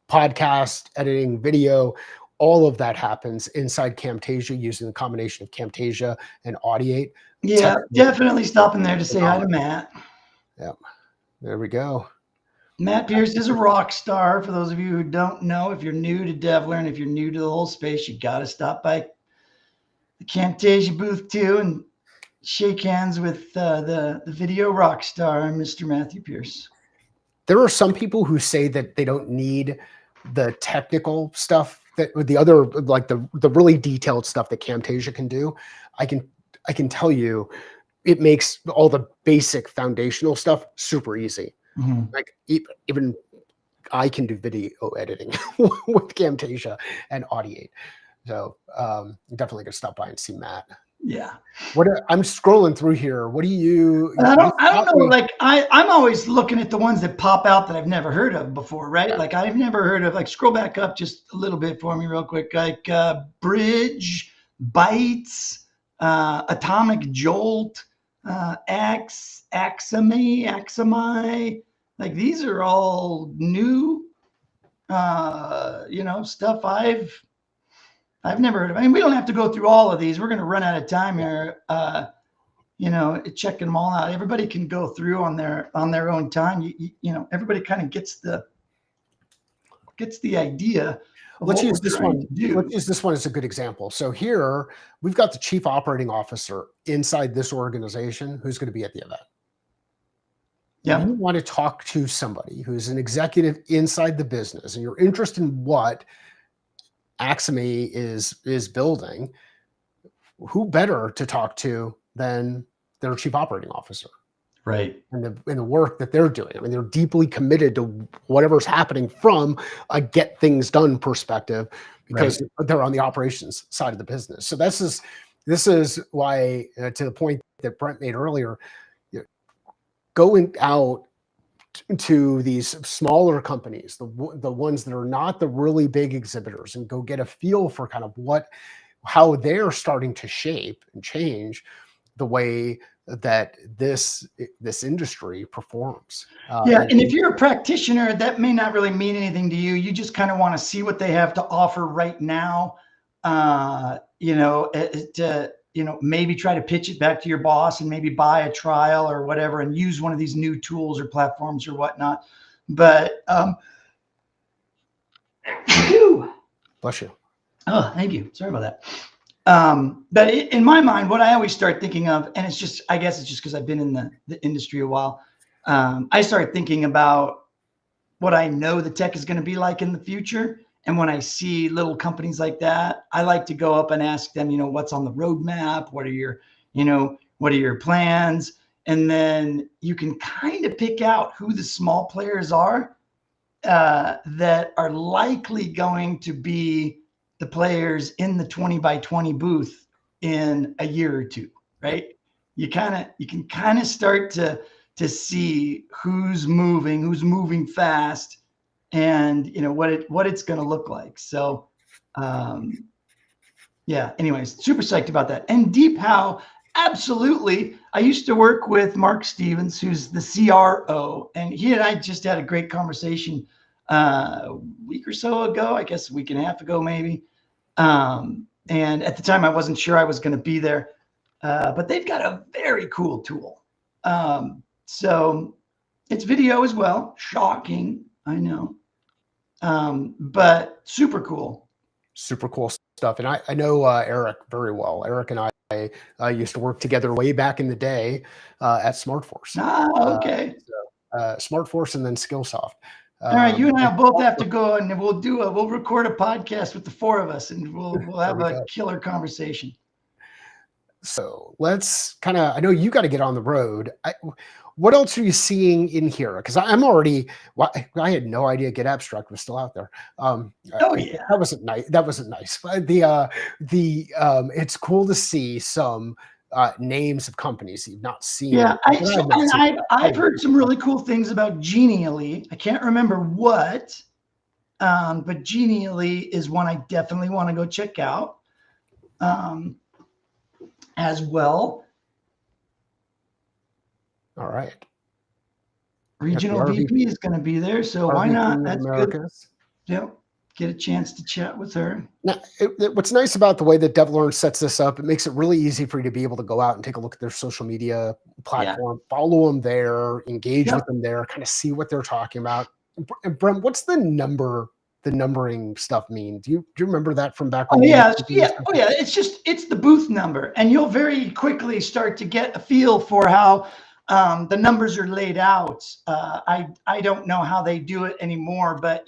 podcast, editing video, all of that happens inside Camtasia using the combination of Camtasia and Audiate. Yeah, definitely stopping there to say hi to Matt. Yeah, there we go. Matt Pierce is a rock star. For those of you who don't know, if you're new to DevLearn, if you're new to the whole space, you got to stop by the Camtasia booth too and shake hands with the video rock star, Mr. Matthew Pierce. There are some people who say that they don't need the technical stuff that the other, like the really detailed stuff that Camtasia can do. I can tell you, it makes all the basic foundational stuff super easy. Mm-hmm. Like even I can do video editing with Camtasia and Audiate. So definitely gonna stop by and see Matt. Yeah. I'm scrolling through here. What do you? I don't know. Like I'm always looking at the ones that pop out that I've never heard of before, right? Yeah. Like I've never heard of. Like scroll back up just a little bit for me, real quick. Like Bridge, Bytes, Atomic Jolt, Axami. Like these are all new, stuff I've never heard of. I mean, we don't have to go through all of these. We're going to run out of time here. Checking them all out. Everybody can go through on their own time. Everybody kind of gets the idea. Let's use this one. Let's use this one as a good example. So here we've got the chief operating officer inside this organization who's going to be at the event. Yeah. You want to talk to somebody who's an executive inside the business, and you're interested in what Axami is building. Who better to talk to than their chief operating officer, right? And the work that they're doing. I mean, they're deeply committed to whatever's happening from a get things done perspective, because they're on the operations side of the business. So this is why, to the point that Brent made earlier, going out to these smaller companies, the ones that are not the really big exhibitors, and go get a feel for kind of how they're starting to shape and change the way that this industry performs. And if you're a practitioner, that may not really mean anything to you. You just kind of want to see what they have to offer right now. Maybe try to pitch it back to your boss and maybe buy a trial or whatever and use one of these new tools or platforms or whatnot. But bless you. Oh, thank you. Sorry about that. But in my mind, what I always start thinking of, and I guess it's just because I've been in the industry a while, I start thinking about what I know the tech is going to be like in the future. And when I see little companies like that, I like to go up and ask them, what's on the roadmap? What are your plans? And then you can kind of pick out who the small players are that are likely going to be the players in the 20 by 20 booth in a year or two, right? You can kind of start to see who's moving fast, and what it's going to look like. So, anyways, super psyched about that. And Deep How, absolutely. I used to work with Mark Stevens, who's the CRO, and he and I just had a great conversation a week or so ago, I guess a week and a half ago, maybe. And at the time I wasn't sure I was going to be there, but they've got a very cool tool. So it's video as well. Shocking, I know. But super cool stuff. And I know Eric very well. Eric and I used to work together way back in the day at SmartForce. Okay. SmartForce and then Skillsoft. All right, you and I both have to go, and we'll record a podcast with the four of us, and we'll have a killer conversation. So let's I know you got to get on the road. What else are you seeing in here? Because I had no idea Get Abstract was still out there. That wasn't nice. It's cool to see some names of companies you've not seen. Yeah, I've heard some really cool things about Genially. I can't remember what, but Genially is one I definitely want to go check out as well. All right. Regional VP is going to be there, so why not? That's Americas. Good. Yep. get a chance to chat with her. Now, what's nice about the way that DevLearn sets this up, it makes it really easy for you to be able to go out and take a look at their social media platform, follow them there, engage with them there, kind of see what they're talking about. And Brent, what's the numbering stuff mean? Do you remember that from back when? Oh yeah. It's the booth number, and you'll very quickly start to get a feel for how the numbers are laid out. I don't know how they do it anymore, but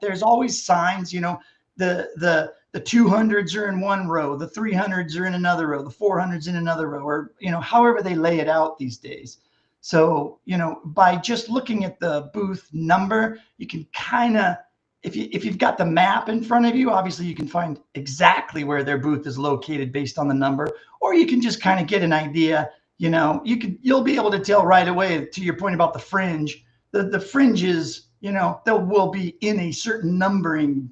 there's always signs. The 200s are in one row, the 300s are in another row, the 400s in another row, or however they lay it out these days. So by just looking at the booth number, you can kind of, if you've got the map in front of you, obviously you can find exactly where their booth is located based on the number, or you can just kind of get an idea. You'll be able to tell right away. To your point about the fringe, the fringes, they will be in a certain numbering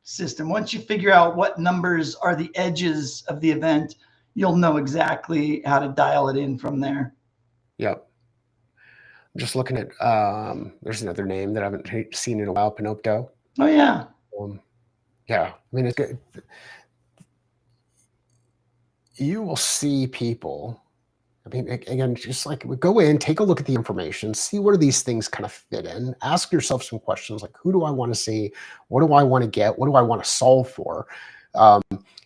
system. Once you figure out what numbers are the edges of the event, you'll know exactly how to dial it in from there. Yep. I'm just looking at, there's another name that I haven't seen in a while, Pinocchio. Oh yeah. Yeah. I mean, it's good. You will see people, I mean, again, just like go in, take a look at the information, see where these things kind of fit in, ask yourself some questions like, who do I want to see? What do I want to get? What do I want to solve for?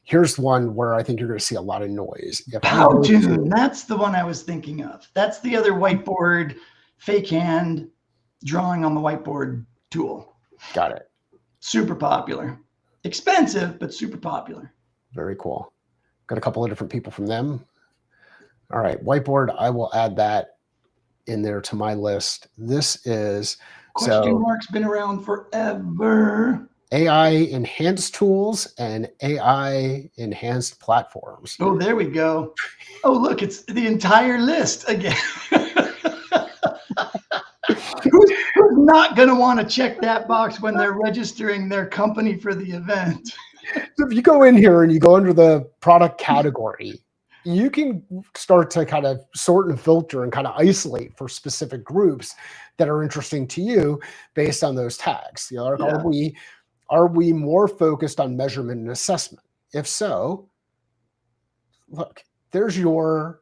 Here's one where I think you're going to see a lot of noise. Powtoon, that's the one I was thinking of. That's the other whiteboard, fake hand drawing on the whiteboard tool. Got it. Super popular. Expensive, but super popular. Very cool. Got a couple of different people from them. All right, whiteboard, I will add that in there to my list. This is question mark's been around forever. AI enhanced tools and AI enhanced platforms. Oh, there we go. Oh, look, it's the entire list again. Who's not going to want to check that box when they're registering their company for the event? So if you go in here and you go under the product category, you can start to kind of sort and filter and kind of isolate for specific groups that are interesting to you based on those tags. Are we more focused on measurement and assessment? If so, look, there's your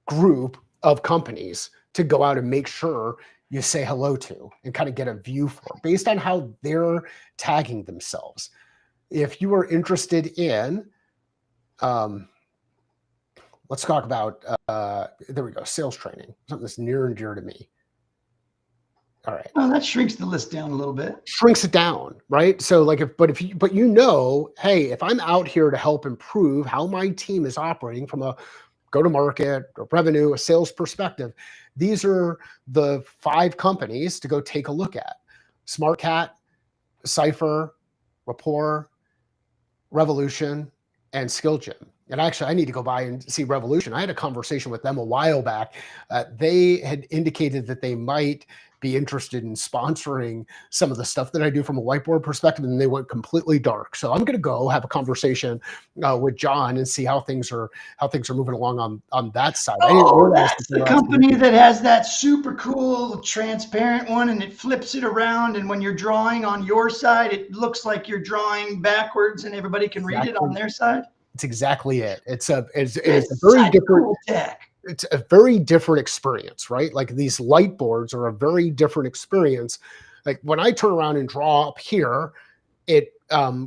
group of companies to go out and make sure you say hello to and kind of get a view for based on how they're tagging themselves. If you are interested in, let's talk about, there we go, sales training, something that's near and dear to me. All right. Well, that shrinks the list down a little bit. Shrinks it down, right? So like, hey, if I'm out here to help improve how my team is operating from a go-to-market, a revenue, a sales perspective, these are the 5 companies to go take a look at: SmartCat, Cypher, Rapport, Revolution, and SkillGym. And actually, I need to go by and see Revolution. I had a conversation with them a while back. They had indicated that they might be interested in sponsoring some of the stuff that I do from a whiteboard perspective, and they went completely dark. So I'm going to go have a conversation with John and see how things are moving along on that side. Oh, that's the company that has that super cool transparent one, and it flips it around, and when you're drawing on your side, it looks like you're drawing backwards, and everybody can read it on their side. It's exactly it. It's a very different cool tech. It's a very different experience, right? Like these light boards are a very different experience. Like when I turn around and draw up here, it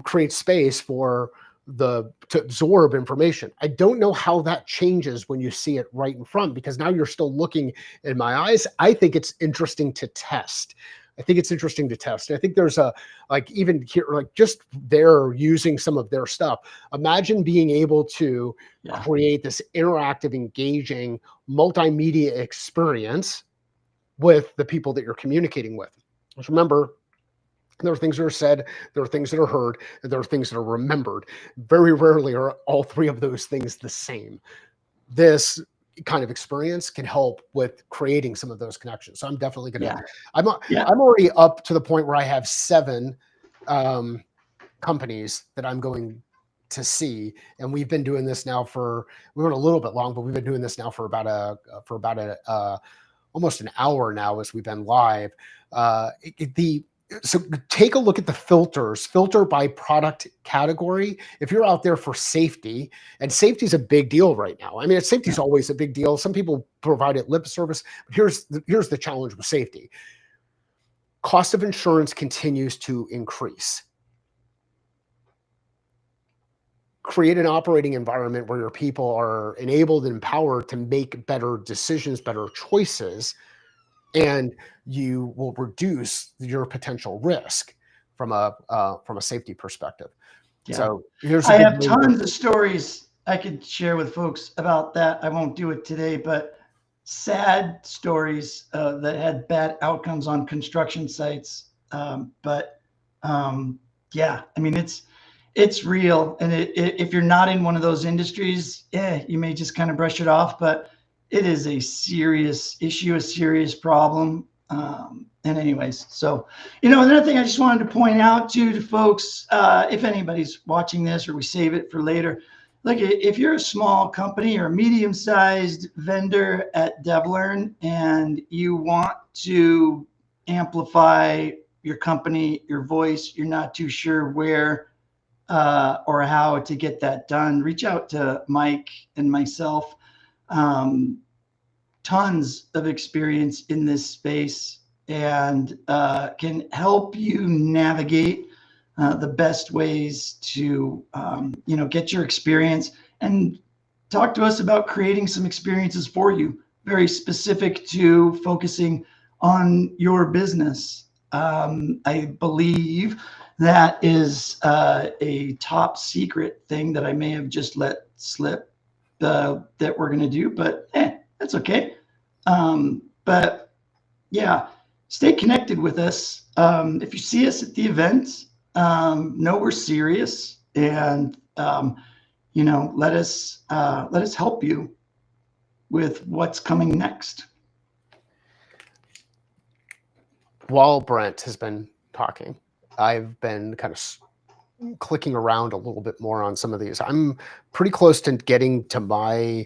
creates space for to absorb information. I don't know how that changes when you see it right in front, because now you're still looking in my eyes. I think it's interesting to test. I think there's even here, like just they're using some of their stuff. Imagine being able to create this interactive, engaging, multimedia experience with the people that you're communicating with. Just remember, there are things that are said, there are things that are heard, and there are things that are remembered. Very rarely are all 3 of those things the same. This kind of experience can help with creating some of those connections. So I'm definitely going to, I'm already up to the point where I have 7 companies that I'm going to see. And we've been doing this now we went a little bit long, but we've been doing this now for about almost an hour now as we've been live. so take a look at the filters, filter by product category. If you're out there for safety, and safety is a big deal right now. I mean, safety is always a big deal. Some people provide it lip service, but here's the challenge with safety. Cost of insurance continues to increase. Create an operating environment where your people are enabled and empowered to make better decisions, better choices, and you will reduce your potential risk from a safety perspective. Yeah. So here's I have tons of stories I could share with folks about that. I won't do it today, but sad stories that had bad outcomes on construction sites. Yeah, I mean, it's real. And if you're not in one of those industries, you may just kind of brush it off, but it is a serious issue, a serious problem. And anyways, so, another thing I just wanted to point out to folks, if anybody's watching this or we save it for later, like if you're a small company or a medium-sized vendor at DevLearn and you want to amplify your company, your voice, you're not too sure where or how to get that done, reach out to Mike and myself. Tons of experience in this space and can help you navigate the best ways to get your experience, and talk to us about creating some experiences for you, very specific to focusing on your business. I believe that is a top secret thing that I may have just let slip that we're going to do, but that's okay. But yeah, stay connected with us. If you see us at the event, know we're serious, and let us help you with what's coming next. While Brent has been talking, I've been kind of clicking around a little bit more on some of these. I'm pretty close to getting to my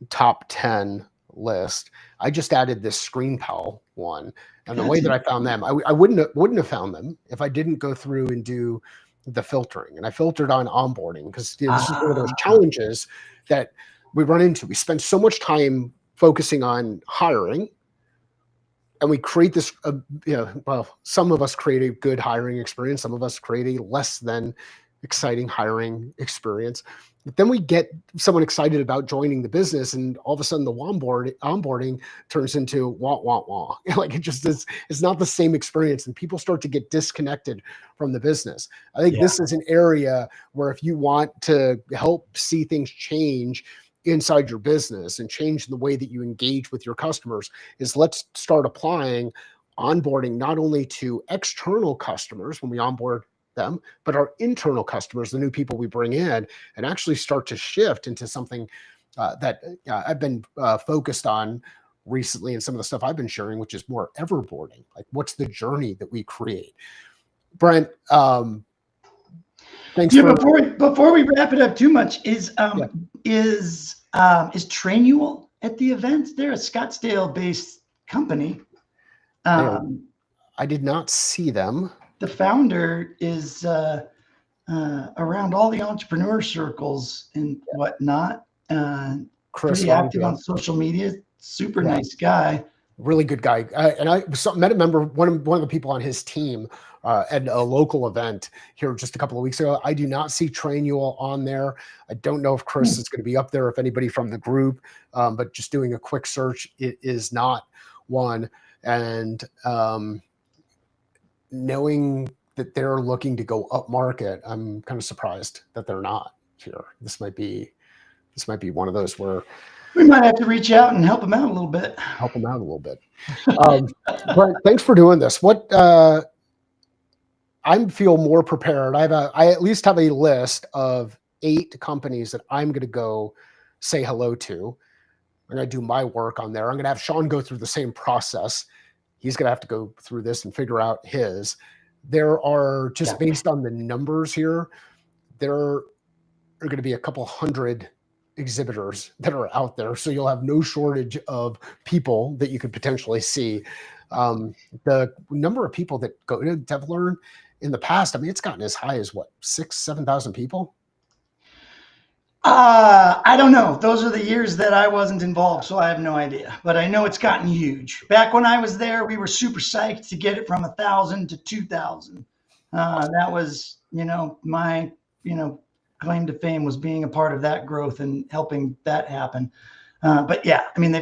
top 10 list. I just added this ScreenPal one, and the way that I found them, I wouldn't have found them if I didn't go through and do the filtering. And I filtered on onboarding because this is one of those challenges that we run into. We spend so much time focusing on hiring, and we create this, some of us create a good hiring experience. Some of us create a less than exciting hiring experience. But then we get someone excited about joining the business, and all of a sudden the onboarding turns into wah, wah, wah. Like it just is, it's not the same experience, and people start to get disconnected from the business. I think this is an area where if you want to help see things change inside your business and change the way that you engage with your customers, is let's start applying onboarding not only to external customers when we onboard them, but our internal customers, the new people we bring in, and actually start to shift into something that I've been focused on recently, and some of the stuff I've been sharing, which is more everboarding. Like, what's the journey that we create? Brent, thanks. Before we wrap it up too much, is Trainual at the event? They're a Scottsdale-based company. I did not see them. The founder is around all the entrepreneur circles and whatnot. Chris, pretty active on social media. Super nice guy. Really good guy. And I met a member, one of the people on his team at a local event here just a couple of weeks ago. I do not see Trainual on there. I don't know if Chris is going to be up there, if anybody from the group, but just doing a quick search, it is not one. And knowing that they're looking to go up market, I'm kind of surprised that they're not here. This might be one of those where we might have to reach out and help them out a little bit. But thanks for doing this. I feel more prepared. I at least have a list of 8 companies that I'm going to go say hello to. I'm going to do my work on there. I'm going to have Sean go through the same process. He's going to have to go through this and figure out his. There are, just based on the numbers here, there are going to be a couple hundred exhibitors that are out there. So you'll have no shortage of people that you could potentially see. The number of people that go to DevLearn in the past, I mean, it's gotten as high as what, 7,000 people? I don't know. Those are the years that I wasn't involved, so I have no idea. But I know it's gotten huge. Back when I was there, we were super psyched to get it from 1,000 to 2,000. That was, my, claim to fame was being a part of that growth and helping that happen. But yeah, I mean,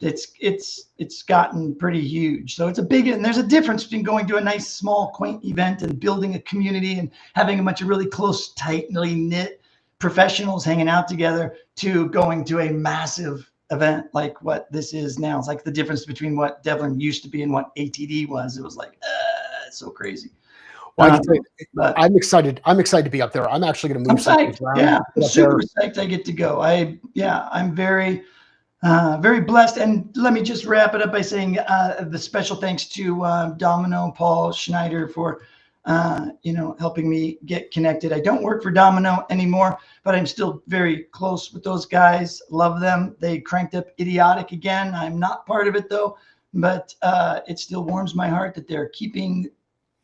it's gotten pretty huge. So it's a big, and there's a difference between going to a nice, small, quaint event and building a community and having a bunch of really close, tightly knit professionals hanging out together to going to a massive event like what this is now. It's like the difference between what DevLearn used to be and what A.T.S was. It was like, it's so crazy. Well, I can tell you, but I'm excited. I'm excited to be up there. I'm actually going to move some things around. Yeah, I'm super psyched I get to go. I'm very, very blessed. And let me just wrap it up by saying the special thanks to Domino, Paul Schneider for helping me get connected. I don't work for Domino anymore, but I'm still very close with those guys. Love them. They cranked up Idiotic again. I'm not part of it though, but it still warms my heart that they're keeping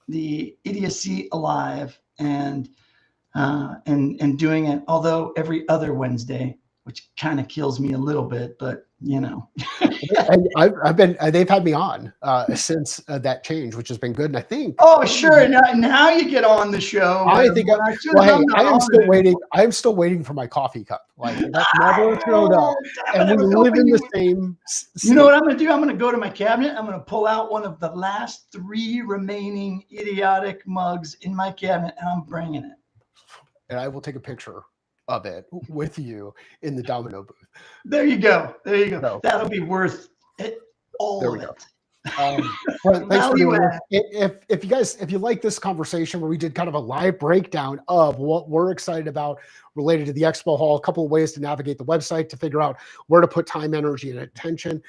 the idiocy alive and doing it, although every other Wednesday, which kind of kills me a little bit, but they've had me on since that change, which has been good. And I think, oh, sure. Now you get on the show. I think, I am still waiting. I am still waiting for my coffee cup. Like that never showed up. And we live in the same. You know what I'm going to do? I'm going to go to my cabinet. I'm going to pull out one of the last 3 remaining Idiotic mugs in my cabinet, and I'm bringing it. And I will take a picture of it with you in the Domino booth. There you go. There you go. So, that'll be worth it. All of it. Thanks for doing it. If you like this conversation where we did kind of a live breakdown of what we're excited about related to the expo hall, a couple of ways to navigate the website to figure out where to put time, energy, and attention,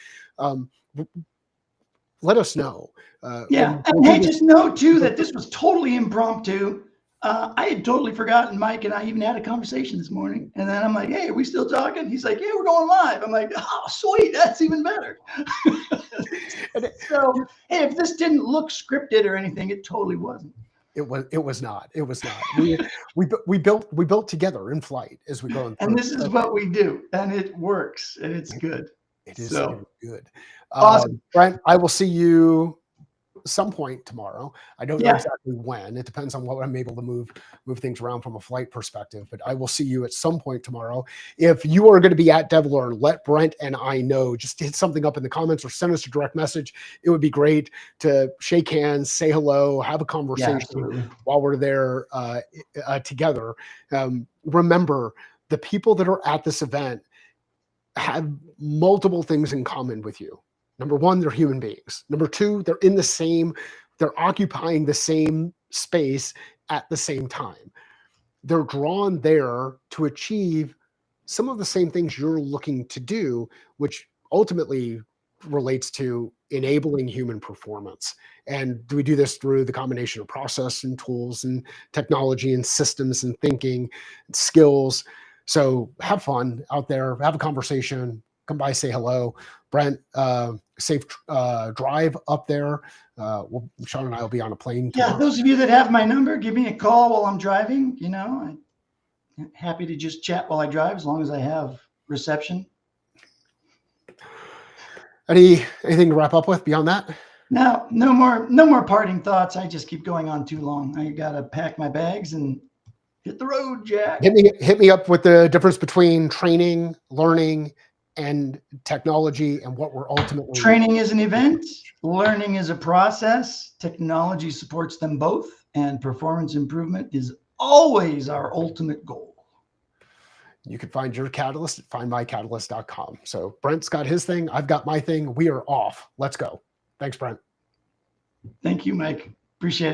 let us know. And hey, just know too that this was totally impromptu. I had totally forgotten Mike and I even had a conversation this morning. And then I'm like, hey, are we still talking? He's like, yeah, we're going live. I'm like, oh, sweet. That's even better. So, hey, if this didn't look scripted or anything, it totally wasn't. It was not. It was not. We built together in flight as we go. And this is what we do. And it works. And it's good. It is so good. Awesome. Brent, I will see you some point tomorrow. I don't know exactly when. It depends on what I'm able to move things around from a flight perspective, but I will see you at some point tomorrow. If you are going to be at DevLearn, let Brent and I know. Just hit something up in the comments or send us a direct message. It would be great to shake hands, say hello, have a conversation while we're there together. Remember, the people that are at this event have multiple things in common with you. Number one, they're human beings. Number two, they're occupying the same space at the same time. They're drawn there to achieve some of the same things you're looking to do, which ultimately relates to enabling human performance. And we do this through the combination of process and tools and technology and systems and thinking and skills. So have fun out there, have a conversation, come by, say hello. Brent, safe drive up there. Sean and I will be on a plane tomorrow. Yeah, those of you that have my number, give me a call while I'm driving. I'm happy to just chat while I drive as long as I have reception. Anything to wrap up with beyond that? No more parting thoughts. I just keep going on too long. I gotta pack my bags and hit the road, Jack. Hit me up with the difference between training, learning, and technology, and what we're ultimately. Training is an event, learning is a process, technology supports them both, and performance improvement is always our ultimate goal. You can find your catalyst at findmycatalyst.com. So Brent's got his thing, I've got my thing. We are off. Let's go. Thanks, Brent. Thank you, Mike. Appreciate it.